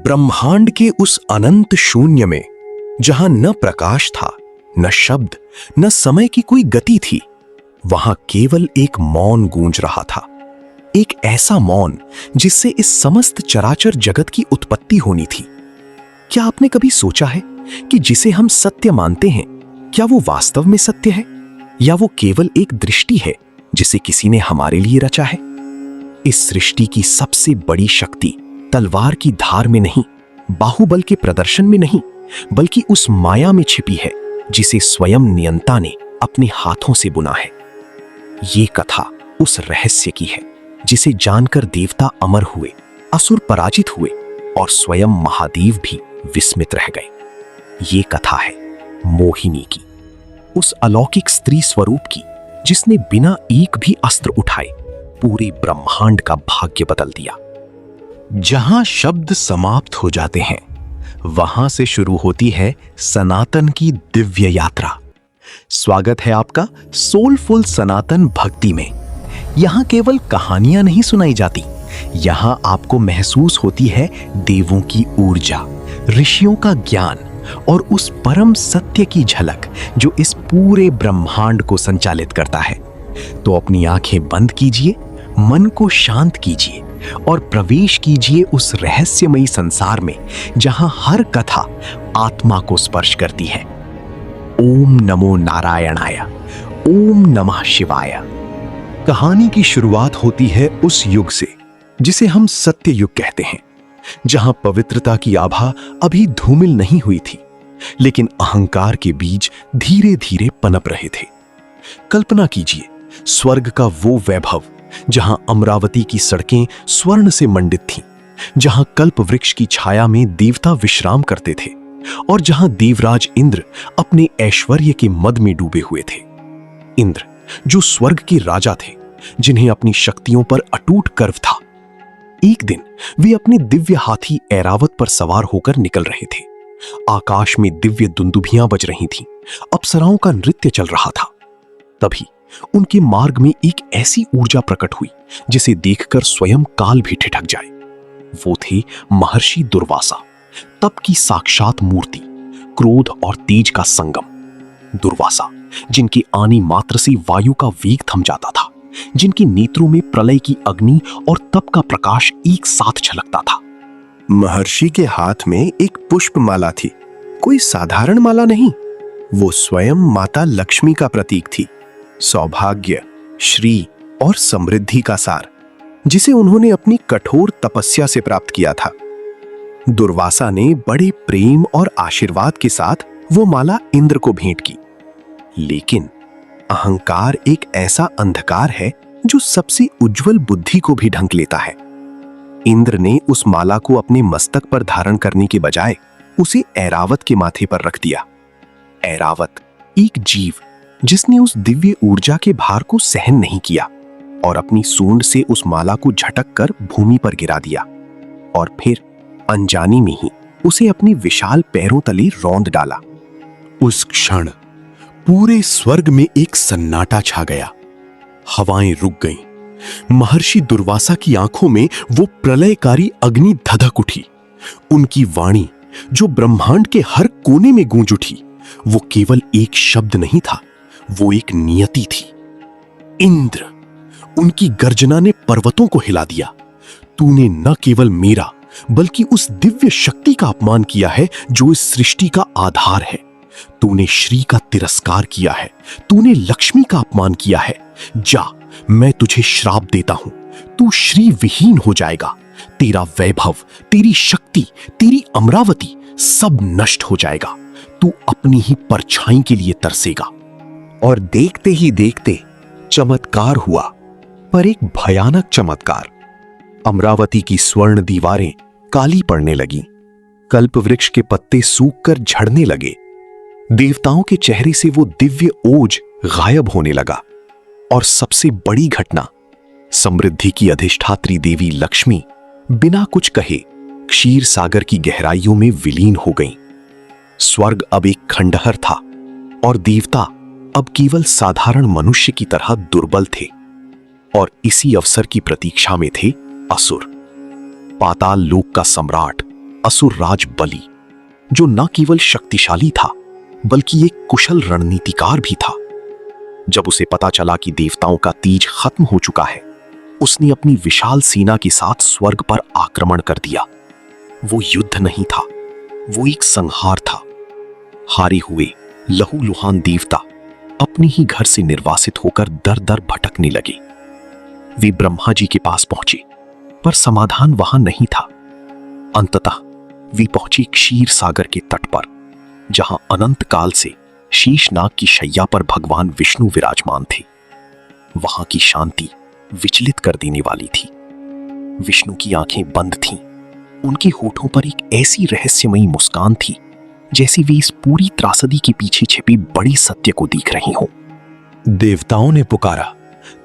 ब्रह्मांड के उस अनंत शून्य में जहां न प्रकाश था, न शब्द, न समय की कोई गति थी, वहां केवल एक मौन गूंज रहा था। एक ऐसा मौन जिससे इस समस्त चराचर जगत की उत्पत्ति होनी थी। क्या आपने कभी सोचा है कि जिसे हम सत्य मानते हैं, क्या वो वास्तव में सत्य है या वो केवल एक दृष्टि है जिसे किसी ने हमारे लिए रचा है? इस सृष्टि की सबसे बड़ी शक्ति तलवार की धार में नहीं, बाहुबल के प्रदर्शन में नहीं, बल्कि उस माया में छिपी है जिसे स्वयं नियंता ने अपने हाथों से बुना है। ये कथा उस रहस्य की है जिसे जानकर देवता अमर हुए, असुर पराजित हुए और स्वयं महादेव भी विस्मित रह गए। ये कथा है मोहिनी की, उस अलौकिक स्त्री स्वरूप की जिसने बिना एक भी अस्त्र उठाए पूरे ब्रह्मांड का भाग्य बदल दिया। जहां शब्द समाप्त हो जाते हैं, वहां से शुरू होती है सनातन की दिव्य यात्रा। स्वागत है आपका सोलफुल सनातन भक्ति में। यहां केवल कहानियां नहीं सुनाई जाती, यहां आपको महसूस होती है देवों की ऊर्जा, ऋषियों का ज्ञान और उस परम सत्य की झलक जो इस पूरे ब्रह्मांड को संचालित करता है। तो अपनी आंखें बंद कीजिए, मन को शांत कीजिए और प्रवेश कीजिए उस रहस्यमयी संसार में जहां हर कथा आत्मा को स्पर्श करती है। ओम नमो नारायणाय, ओम नमः शिवाय। कहानी की शुरुआत होती है उस युग से जिसे हम सत्य युग कहते हैं, जहां पवित्रता की आभा अभी धूमिल नहीं हुई थी, लेकिन अहंकार के बीज धीरे धीरे पनप रहे थे। कल्पना कीजिए स्वर्ग का वो वैभव जहां अमरावती की सड़कें स्वर्ण से मंडित थीं, जहां कल्प वृक्ष की छाया में देवता विश्राम करते थे और जहां देवराज इंद्र अपने ऐश्वर्य के मद में डूबे हुए थे। इंद्र जो स्वर्ग के राजा थे, जिन्हें अपनी शक्तियों पर अटूट गर्व था। एक दिन वे अपने दिव्य हाथी ऐरावत पर सवार होकर निकल रहे थे। आकाश में दिव्य दुंदुभियां बज रही थीं, अप्सराओं का नृत्य चल रहा था। तभी उनके मार्ग में एक ऐसी ऊर्जा प्रकट हुई जिसे देखकर स्वयं काल भी ठिठक जाए। वो थे महर्षि दुर्वासा, तप की साक्षात मूर्ति, क्रोध और तेज का संगम। दुर्वासा जिनके आने मात्र से वायु का वेग थम जाता था, जिनके नेत्रों में प्रलय की अग्नि और तप का प्रकाश एक साथ झलकता था। महर्षि के हाथ में एक पुष्प माला थी, कोई साधारण माला नहीं, वो स्वयं माता लक्ष्मी का प्रतीक थी। सौभाग्य, श्री और समृद्धि का सार, जिसे उन्होंने अपनी कठोर तपस्या से प्राप्त किया था। दुर्वासा ने बड़े प्रेम और आशीर्वाद के साथ वो माला इंद्र को भेंट की। लेकिन अहंकार एक ऐसा अंधकार है जो सबसे उज्जवल बुद्धि को भी ढंक लेता है। इंद्र ने उस माला को अपने मस्तक पर धारण करने के बजाय उसे ऐरावत के माथे पर रख दिया। ऐरावत एक जीव जिसने उस दिव्य ऊर्जा के भार को सहन नहीं किया और अपनी सूंड से उस माला को झटक कर भूमि पर गिरा दिया और फिर अनजानी में ही उसे अपने विशाल पैरों तले रौंद डाला। उस क्षण पूरे स्वर्ग में एक सन्नाटा छा गया। हवाएं रुक गईं। महर्षि दुर्वासा की आंखों में वो प्रलयकारी अग्नि धधक उठी। उनकी वाणी जो ब्रह्मांड के हर कोने में गूंज उठी, वो केवल एक शब्द नहीं था, वो एक नियति थी। इंद्र, उनकी गर्जना ने पर्वतों को हिला दिया। तूने न केवल मेरा बल्कि उस दिव्य शक्ति का अपमान किया है जो इस सृष्टि का आधार है। तूने श्री का तिरस्कार किया है, तूने लक्ष्मी का अपमान किया है। जा, मैं तुझे श्राप देता हूं, तू श्री विहीन हो जाएगा। तेरा वैभव, तेरी शक्ति, तेरी अमरावती सब नष्ट हो जाएगा। तू अपनी ही परछाई के लिए तरसेगा। और देखते ही देखते चमत्कार हुआ, पर एक भयानक चमत्कार। अमरावती की स्वर्ण दीवारें काली पड़ने लगीं, कल्प वृक्ष के पत्ते सूखकर झड़ने लगे, देवताओं के चेहरे से वो दिव्य ओज गायब होने लगा और सबसे बड़ी घटना, समृद्धि की अधिष्ठात्री देवी लक्ष्मी बिना कुछ कहे क्षीर सागर की गहराइयों में विलीन हो गईं। स्वर्ग अब एक खंडहर था और देवता अब केवल साधारण मनुष्य की तरह दुर्बल थे। और इसी अवसर की प्रतीक्षा में थे असुर। पाताल लोक का सम्राट असुर राज बलि, जो न केवल शक्तिशाली था बल्कि एक कुशल रणनीतिकार भी था। जब उसे पता चला कि देवताओं का तीज खत्म हो चुका है, उसने अपनी विशाल सेना के साथ स्वर्ग पर आक्रमण कर दिया। वो युद्ध नहीं था, वो एक संहार था। हारे हुए लहूलुहान देवता अपने ही घर से निर्वासित होकर दर दर भटकने लगे। वे ब्रह्मा जी के पास पहुंचे, पर समाधान वहां नहीं था। अंततः वे पहुंचे क्षीर सागर के तट पर, जहां अनंत काल से शीशनाग की शैया पर भगवान विष्णु विराजमान थे। वहां की शांति विचलित कर देने वाली थी। विष्णु की आंखें बंद थीं। उनके होठों पर एक ऐसी रहस्यमयी मुस्कान थी जैसे वे इस पूरी त्रासदी के पीछे छिपे बड़े सत्य को देख रही हों। देवताओं ने पुकारा,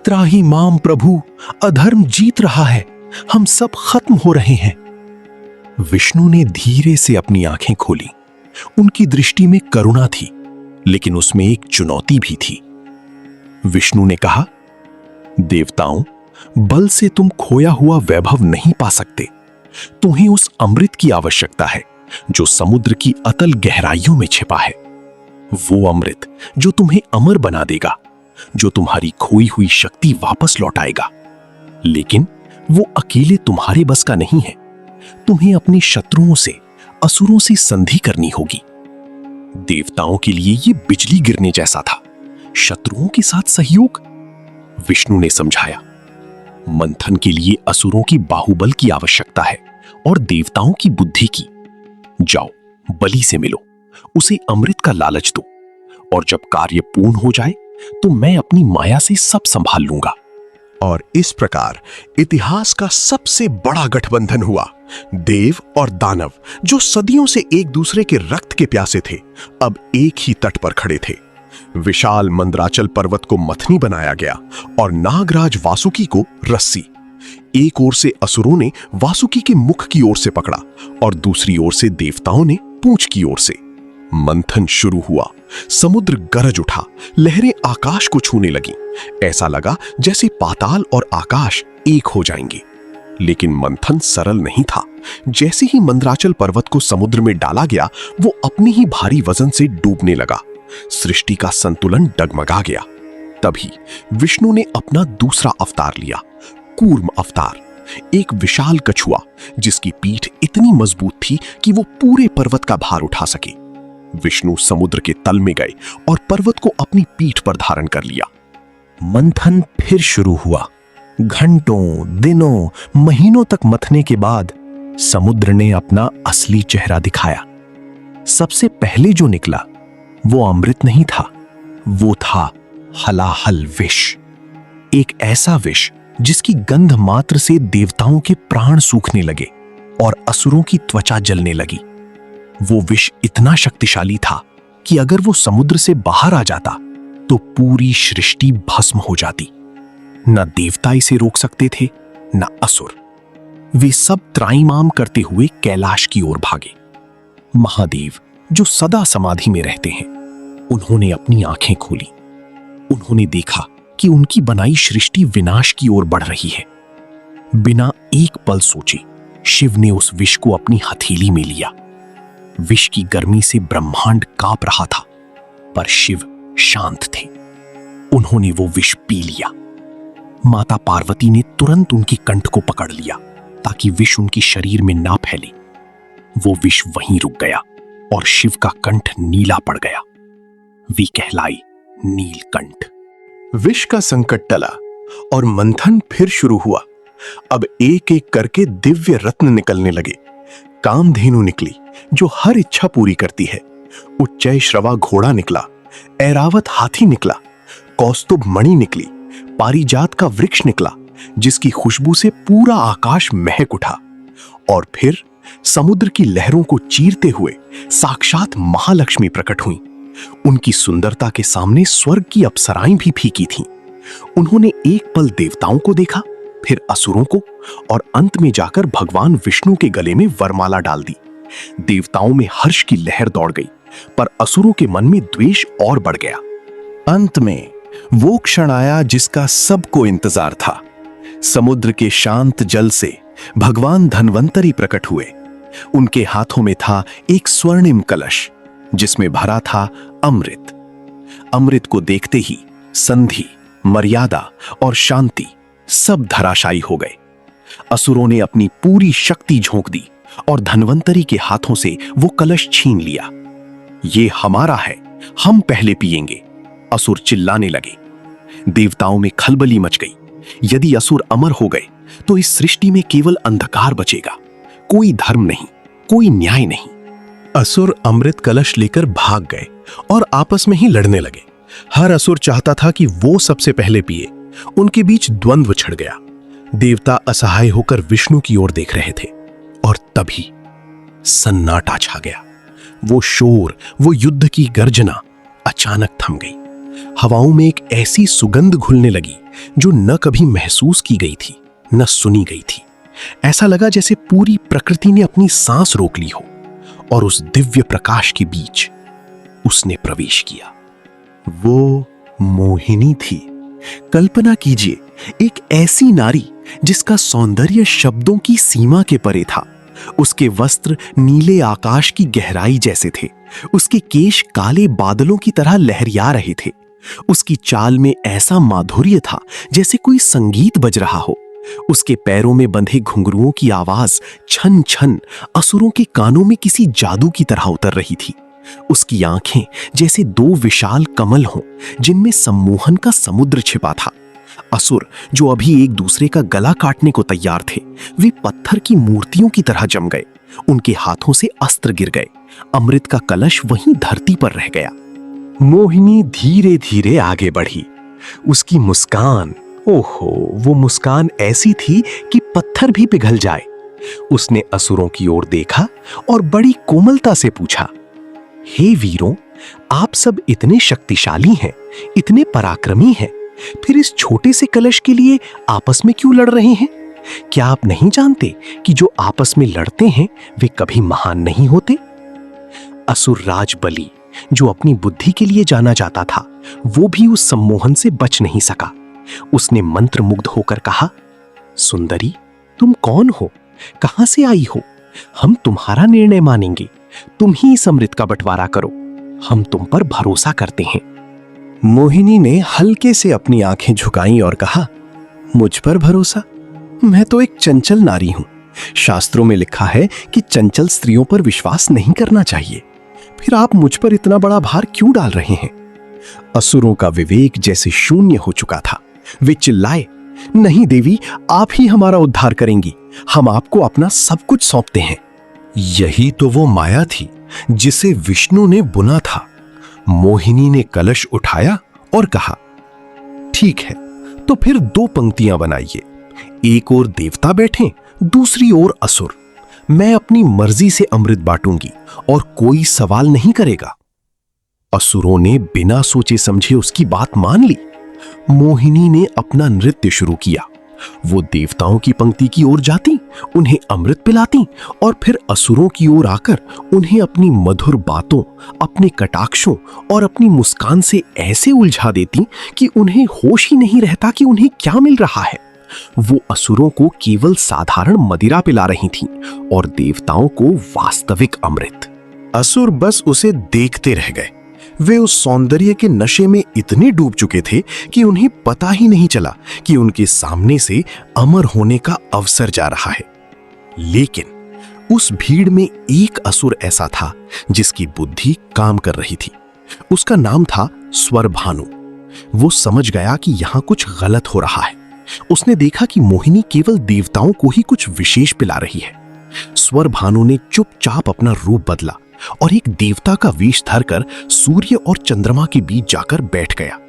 त्राही माम प्रभु, अधर्म जीत रहा है, हम सब खत्म हो रहे हैं। विष्णु ने धीरे से अपनी आंखें खोली। उनकी दृष्टि में करुणा थी, लेकिन उसमें एक चुनौती भी थी। विष्णु ने कहा, देवताओं, बल से तुम खोया हुआ वैभव नहीं पा सकते। तुम्हें उस अमृत की आवश्यकता है जो समुद्र की अतल गहराइयों में छिपा है। वो अमृत जो तुम्हें अमर बना देगा, जो तुम्हारी खोई हुई शक्ति वापस लौटाएगा। लेकिन वो अकेले तुम्हारे बस का नहीं है। तुम्हें अपने शत्रुओं से, असुरों से संधि करनी होगी। देवताओं के लिए ये बिजली गिरने जैसा था, शत्रुओं के साथ सहयोग। विष्णु ने समझाया, मंथन के लिए असुरों की बाहुबल की आवश्यकता है और देवताओं की बुद्धि की। जाओ, बलि से मिलो, उसे अमृत का लालच दो, और जब कार्य पूर्ण हो जाए तो मैं अपनी माया से सब संभाल लूंगा। और इस प्रकार इतिहास का सबसे बड़ा गठबंधन हुआ। देव और दानव, जो सदियों से एक दूसरे के रक्त के प्यासे थे, अब एक ही तट पर खड़े थे। विशाल मंदराचल पर्वत को मथनी बनाया गया और नागराज वासुकी को रस्सी। एक ओर से असुरों ने वासुकी के मुख की ओर से पकड़ा और दूसरी ओर से देवताओं ने पूंछ की ओर से। मंथन शुरू हुआ। समुद्र गरज उठा, लहरें आकाश को छूने लगीं। ऐसा लगा जैसे पाताल और आकाश एक हो जाएंगे। लेकिन मंथन सरल नहीं था। जैसे ही मंदराचल पर्वत को समुद्र में डाला गया, वो अपने ही भारी वजन से डूबने लगा। सृष्टि का संतुलन डगमगा गया। तभी विष्णु ने अपना दूसरा अवतार लिया, कूर्म अवतार। एक विशाल कछुआ जिसकी पीठ इतनी मजबूत थी कि वो पूरे पर्वत का भार उठा सके। विष्णु समुद्र के तल में गए और पर्वत को अपनी पीठ पर धारण कर लिया। मंथन फिर शुरू हुआ। घंटों, दिनों, महीनों तक मथने के बाद समुद्र ने अपना असली चेहरा दिखाया। सबसे पहले जो निकला वो अमृत नहीं था, वो था हलाहल विष। एक ऐसा विष जिसकी गंध मात्र से देवताओं के प्राण सूखने लगे और असुरों की त्वचा जलने लगी। वो विष इतना शक्तिशाली था कि अगर वो समुद्र से बाहर आ जाता तो पूरी सृष्टि भस्म हो जाती। न देवता इसे रोक सकते थे, न असुर। वे सब त्राईमाम करते हुए कैलाश की ओर भागे। महादेव, जो सदा समाधि में रहते हैं, उन्होंने अपनी आंखें खोली। उन्होंने देखा कि उनकी बनाई सृष्टि विनाश की ओर बढ़ रही है। बिना एक पल सोचे शिव ने उस विष को अपनी हथेली में लिया। विष की गर्मी से ब्रह्मांड कांप रहा था, पर शिव शांत थे। उन्होंने वो विष पी लिया। माता पार्वती ने तुरंत उनके कंठ को पकड़ लिया ताकि विष उनके शरीर में ना फैले। वो विष वहीं रुक गया और शिव का कंठ नीला पड़ गया। वे कहलाई नीलकंठ। विष का संकट टला और मंथन फिर शुरू हुआ। अब एक एक करके दिव्य रत्न निकलने लगे। कामधेनु निकली जो हर इच्छा पूरी करती है। उच्चय श्रवा घोड़ा निकला, ऐरावत हाथी निकला, कौस्तुभ मणि निकली, पारिजात का वृक्ष निकला जिसकी खुशबू से पूरा आकाश महक उठा। और फिर समुद्र की लहरों को चीरते हुए साक्षात महालक्ष्मी प्रकट हुई। उनकी सुंदरता के सामने स्वर्ग की अप्सराएं भी फीकी थीं। उन्होंने एक पल देवताओं को देखा, फिर असुरों को, और अंत में जाकर भगवान विष्णु के गले में वरमाला डाल दी। देवताओं में हर्ष की लहर दौड़ गई, पर असुरों के मन में द्वेष और बढ़ गया। अंत में वो क्षण आया जिसका सबको इंतजार था। समुद्र के शांत जल से भगवान धन्वंतरी प्रकट हुए। उनके हाथों में था एक स्वर्णिम कलश जिसमें भरा था अमृत। अमृत को देखते ही संधि, मर्यादा और शांति सब धराशायी हो गए। असुरों ने अपनी पूरी शक्ति झोंक दी और धन्वंतरी के हाथों से वो कलश छीन लिया। ये हमारा है, हम पहले पिएंगे, असुर चिल्लाने लगे। देवताओं में खलबली मच गई। यदि असुर अमर हो गए तो इस सृष्टि में केवल अंधकार बचेगा, कोई धर्म नहीं, कोई न्याय नहीं। असुर अमृत कलश लेकर भाग गए और आपस में ही लड़ने लगे। हर असुर चाहता था कि वो सबसे पहले पिए। उनके बीच द्वंद्व छिड़ गया। देवता असहाय होकर विष्णु की ओर देख रहे थे और तभी सन्नाटा छा गया। वो शोर, वो युद्ध की गर्जना अचानक थम गई। हवाओं में एक ऐसी सुगंध घुलने लगी जो न कभी महसूस की गई थी, न सुनी गई थी। ऐसा लगा जैसे पूरी प्रकृति ने अपनी सांस रोक ली हो और उस दिव्य प्रकाश के बीच उसने प्रवेश किया। वो मोहिनी थी। कल्पना कीजिए, एक ऐसी नारी जिसका सौंदर्य शब्दों की सीमा के परे था। उसके वस्त्र नीले आकाश की गहराई जैसे थे। उसके केश काले बादलों की तरह लहरिया रहे थे। उसकी चाल में ऐसा माधुर्य था जैसे कोई संगीत बज रहा हो। उसके पैरों में बंधे घुंघरुओं की आवाज छन छन असुरों के कानों में किसी जादू की तरह उतर रही थी। उसकी आंखें जैसे दो विशाल कमल हों जिनमें सम्मोहन का समुद्र छिपा था। असुर जो अभी एक दूसरे का गला काटने को तैयार थे, वे पत्थर की मूर्तियों की तरह जम गए। उनके हाथों से अस्त्र गिर गए। अमृत का कलश वहीं धरती पर रह गया। मोहिनी धीरे धीरे आगे बढ़ी। उसकी मुस्कान, ओहो, वो मुस्कान ऐसी थी कि पत्थर भी पिघल जाए। उसने असुरों की ओर देखा और बड़ी कोमलता से पूछा, हे वीरों, आप सब इतने शक्तिशाली हैं, इतने पराक्रमी हैं, फिर इस छोटे से कलश के लिए आपस में क्यों लड़ रहे हैं? क्या आप नहीं जानते कि जो आपस में लड़ते हैं वे कभी महान नहीं होते? असुर राज बलि, जो अपनी बुद्धि के लिए जाना जाता था, वो भी उस सम्मोहन से बच नहीं सका। उसने मंत्रमुग्ध होकर कहा, सुंदरी, तुम कौन हो? कहां से आई हो? हम तुम्हारा निर्णय मानेंगे। तुम ही इस अमृत का बंटवारा करो। हम तुम पर भरोसा करते हैं। मोहिनी ने हल्के से अपनी आंखें झुकाईं और कहा, मुझ पर भरोसा? मैं तो एक चंचल नारी हूं। शास्त्रों में लिखा है कि चंचल स्त्रियों पर विश्वास नहीं करना चाहिए। फिर आप मुझ पर इतना बड़ा भार क्यों डाल रहे हैं? असुरों का विवेक जैसे शून्य हो चुका था। वे चिल्लाए, नहीं देवी, आप ही हमारा उद्धार करेंगी। हम आपको अपना सब कुछ सौंपते हैं। यही तो वो माया थी जिसे विष्णु ने बुना था। मोहिनी ने कलश उठाया और कहा, ठीक है, तो फिर दो पंक्तियां बनाइए। एक ओर देवता बैठें, दूसरी ओर असुर। मैं अपनी मर्जी से अमृत बांटूंगी और कोई सवाल नहीं करेगा। असुरों ने बिना सोचे समझे उसकी बात मान ली। मोहिनी ने अपना नृत्य शुरू किया। वो देवताओं की पंक्ति की ओर जाती, उन्हें अमृत पिलाती और फिर असुरों की ओर आकर उन्हें अपनी मधुर बातों, अपने कटाक्षों और अपनी मुस्कान से ऐसे उलझा देती कि उन्हें होश ही नहीं रहता कि उन्हें क्या मिल रहा है। वो असुरों को केवल साधारण मदिरा पिला रही थीं और देवताओं को वास्तविक अमृत। असुर बस उसे देखते रह गए। वे उस सौंदर्य के नशे में इतने डूब चुके थे कि उन्हें पता ही नहीं चला कि उनके सामने से अमर होने का अवसर जा रहा है। लेकिन उस भीड़ में एक असुर ऐसा था जिसकी बुद्धि काम कर रही थी। उसका नाम था स्वरभानु। वो समझ गया कि यहां कुछ गलत हो रहा है। उसने देखा कि मोहिनी केवल देवताओं को ही कुछ विशेष पिला रही है। स्वरभानु ने चुपचाप अपना रूप बदला और एक देवता का वेश धरकर सूर्य और चंद्रमा के बीच जाकर बैठ गया।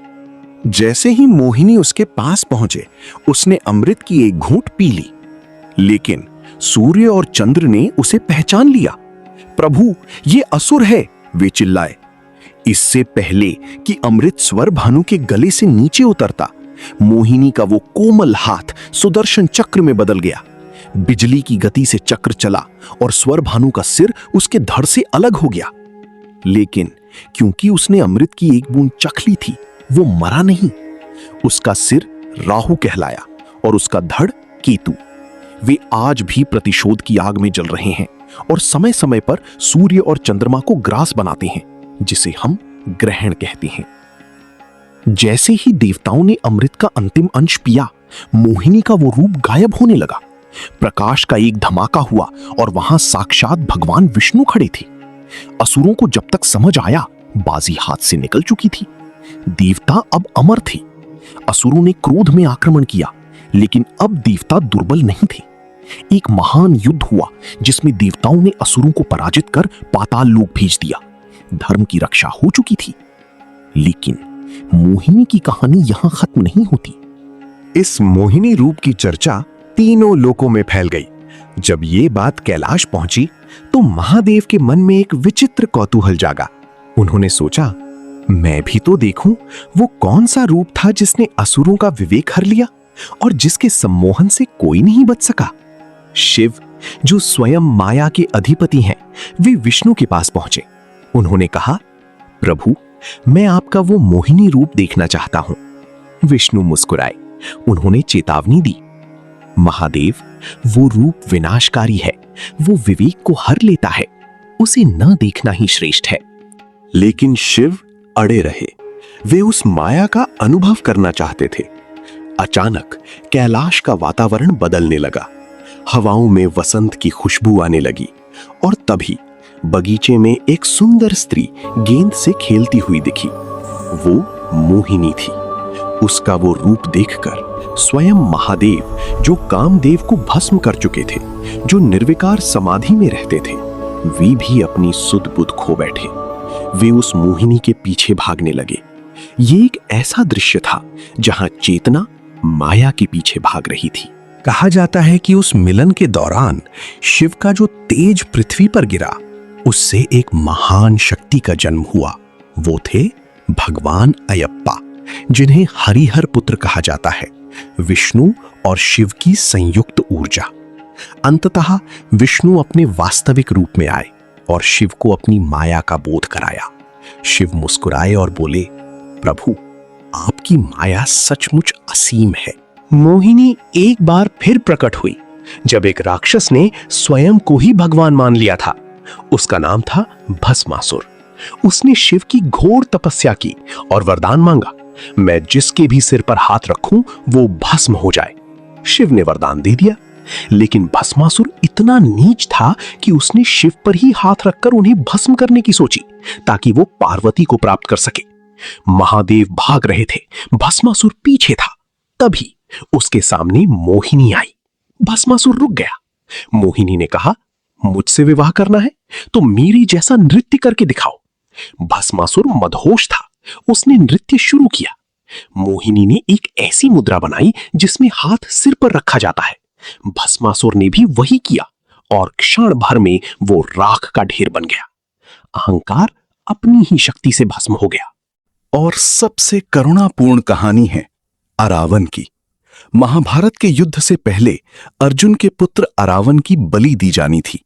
जैसे ही मोहिनी उसके पास पहुंचे, उसने अमृत की एक घूंट पी ली। लेकिन सूर्य और चंद्र ने उसे पहचान लिया। प्रभु, ये असुर है, वे चिल्लाए। इससे पहले कि अमृत स्वरभानु के गले से नीचे उतरता, मोहिनी का वो कोमल हाथ सुदर्शन चक्र में बदल गया। बिजली की गति से चक्र चला और स्वरभानु का सिर उसके धड़ से अलग हो गया। लेकिन क्योंकि उसने अमृत की एक बूंद चख ली थी, वो मरा नहीं। उसका सिर राहु कहलाया और उसका धड़ केतु। वे आज भी प्रतिशोध की आग में जल रहे हैं और समय समय पर सूर्य और चंद्रमा को ग्रास बनाते हैं, जिसे हम ग्रहण कहते हैं। जैसे ही देवताओं ने अमृत का अंतिम अंश पिया, मोहिनी का वो रूप गायब होने लगा। प्रकाश का एक धमाका हुआ और वहां साक्षात भगवान विष्णु खड़े थे। असुरों को जब तक समझ आया, बाजी हाथ से निकल चुकी थी। देवता अब अमर थे। असुरों ने क्रोध में आक्रमण किया, लेकिन अब देवता दुर्बल नहीं थे। एक महान युद्ध हुआ जिसमें देवताओं ने असुरों को पराजित कर पाताल लोक भेज दिया। धर्म की रक्षा हो चुकी थी। लेकिन मोहिनी की कहानी यहां खत्म नहीं होती। इस मोहिनी रूप की चर्चा तीनों लोकों में फैल गई। जब ये बात कैलाश पहुंची तो महादेव के मन में एक विचित्र कौतूहल जागा। उन्होंने सोचा, मैं भी तो देखूं वो कौन सा रूप था जिसने असुरों का विवेक हर लिया और जिसके सम्मोहन से कोई नहीं बच सका। शिव, जो स्वयं माया के अधिपति हैं, वे विष्णु के पास पहुंचे। उन्होंने कहा, प्रभु, मैं आपका वो मोहिनी रूप देखना चाहता हूं। विष्णु मुस्कुराए। उन्होंने चेतावनी दी, महादेव, वो रूप विनाशकारी है, वो विवेक को हर लेता है, उसे न देखना ही श्रेष्ठ है। लेकिन शिव अड़े रहे। वे उस माया का अनुभव करना चाहते थे। अचानक कैलाश का वातावरण बदलने लगा। हवाओं में वसंत की खुशबू आने लगी और तभी बगीचे में एक सुंदर स्त्री गेंद से खेलती हुई दिखी। वो मोहिनी थी। उसका वो रूप देखकर स्वयं महादेव, जो कामदेव को भस्म कर चुके थे, जो निर्विकार समाधि में रहते थे, वे भी अपनी सुध बुध खो बैठे। वे उस मोहिनी के पीछे भागने लगे। ये एक ऐसा दृश्य था जहां चेतना माया के पीछे भाग रही थी। कहा जाता है कि उस मिलन के दौरान शिव का जो तेज पृथ्वी पर गिरा, उससे एक महान शक्ति का जन्म हुआ। वो थे भगवान अयप्पा, जिन्हें हरिहर पुत्र कहा जाता है, विष्णु और शिव की संयुक्त ऊर्जा। अंततः विष्णु अपने वास्तविक रूप में आए और शिव को अपनी माया का बोध कराया। शिव मुस्कुराए और बोले, प्रभु, आपकी माया सचमुच असीम है। मोहिनी एक बार फिर प्रकट हुई, जब एक राक्षस ने स्वयं को ही भगवान मान लिया था। उसका नाम था भस्मासुर। उसने शिव की घोर तपस्या की और वरदान मांगा, मैं जिसके भी सिर पर हाथ रखूं वो भस्म हो जाए। शिव ने वरदान दे दिया, लेकिन भस्मासुर इतना नीच था कि उसने शिव पर ही हाथ रखकर उन्हें भस्म करने की सोची, ताकि वो पार्वती को प्राप्त कर सके। महादेव भाग रहे थे, भस्मासुर पीछे था। तभी उसके सामने मोहिनी आई। भस्मासुर रुक गया। मोहिनी ने कहा, मुझसे विवाह करना है तो मेरी जैसा नृत्य करके दिखाओ। भस्मासुर मदहोश था। उसने नृत्य शुरू किया। मोहिनी ने एक ऐसी मुद्रा बनाई जिसमें हाथ सिर पर रखा जाता है। भस्मासुर ने भी वही किया और क्षण भर में वो राख का ढेर बन गया। अहंकार अपनी ही शक्ति से भस्म हो गया। और सबसे करुणापूर्ण कहानी है अरावन की। महाभारत के युद्ध से पहले अर्जुन के पुत्र अरावन की बलि दी जानी थी।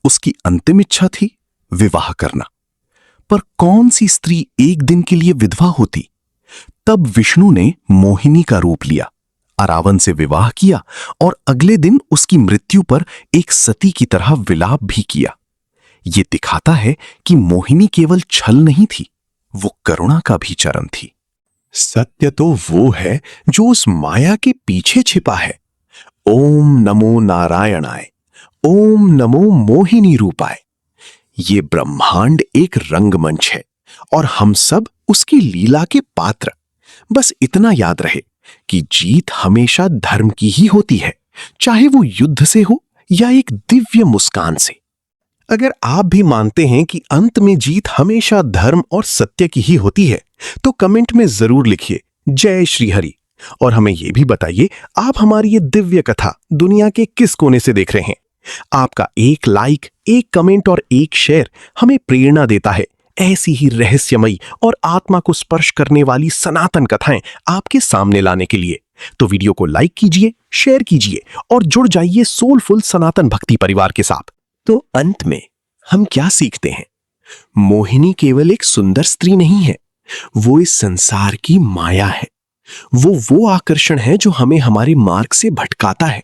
उसकी अंतिम इच्छा थी विवाह करना। पर कौन सी स्त्री एक दिन के लिए विधवा होती? तब विष्णु ने मोहिनी का रूप लिया, अरावन से विवाह किया और अगले दिन उसकी मृत्यु पर एक सती की तरह विलाप भी किया। यह दिखाता है कि मोहिनी केवल छल नहीं थी, वो करुणा का भी चरण थी। सत्य तो वो है जो उस माया के पीछे छिपा है। ओम नमो नारायणाय, ओम नमो मोहिनी रूपाय। ये ब्रह्मांड एक रंगमंच है और हम सब उसकी लीला के पात्र। बस इतना याद रहे कि जीत हमेशा धर्म की ही होती है, चाहे वो युद्ध से हो या एक दिव्य मुस्कान से। अगर आप भी मानते हैं कि अंत में जीत हमेशा धर्म और सत्य की ही होती है, तो कमेंट में जरूर लिखिए जय श्री हरि। और हमें यह भी बताइए, आप हमारी ये दिव्य कथा दुनिया के किस कोने से देख रहे हैं। आपका एक लाइक, एक कमेंट और एक शेयर हमें प्रेरणा देता है ऐसी ही रहस्यमयी और आत्मा को स्पर्श करने वाली सनातन कथाएं आपके सामने लाने के लिए। तो वीडियो को लाइक कीजिए, शेयर कीजिए और जुड़ जाइए सोलफुल सनातन भक्ति परिवार के साथ। तो अंत में हम क्या सीखते हैं? मोहिनी केवल एक सुंदर स्त्री नहीं है, वो इस संसार की माया है। वो आकर्षण है जो हमें हमारे मार्ग से भटकाता है,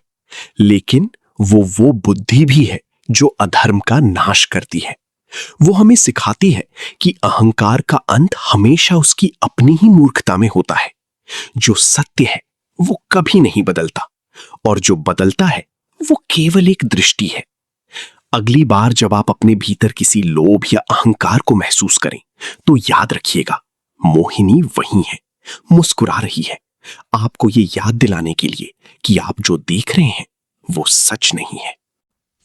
लेकिन वो बुद्धि भी है जो अधर्म का नाश करती है। वो हमें सिखाती है कि अहंकार का अंत हमेशा उसकी अपनी ही मूर्खता में होता है। जो सत्य है वो कभी नहीं बदलता, और जो बदलता है वो केवल एक दृष्टि है। अगली बार जब आप अपने भीतर किसी लोभ या अहंकार को महसूस करें तो याद रखिएगा, मोहिनी वही है, मुस्कुरा रही है, आपको ये याद दिलाने के लिए कि आप जो देख रहे हैं वो सच नहीं है।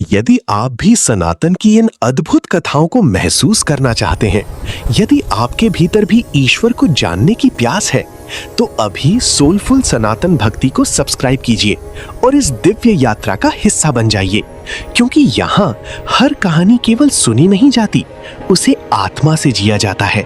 यदि आप भी सनातन की इन अद्भुत कथाओं को महसूस करना चाहते हैं, यदि आपके भीतर भी ईश्वर को जानने की प्यास है, तो अभी सोलफुल सनातन भक्ति को सब्सक्राइब कीजिए और इस दिव्य यात्रा का हिस्सा बन जाइए, क्योंकि यहाँ हर कहानी केवल सुनी नहीं जाती, उसे आत्मा से जिया जाता है।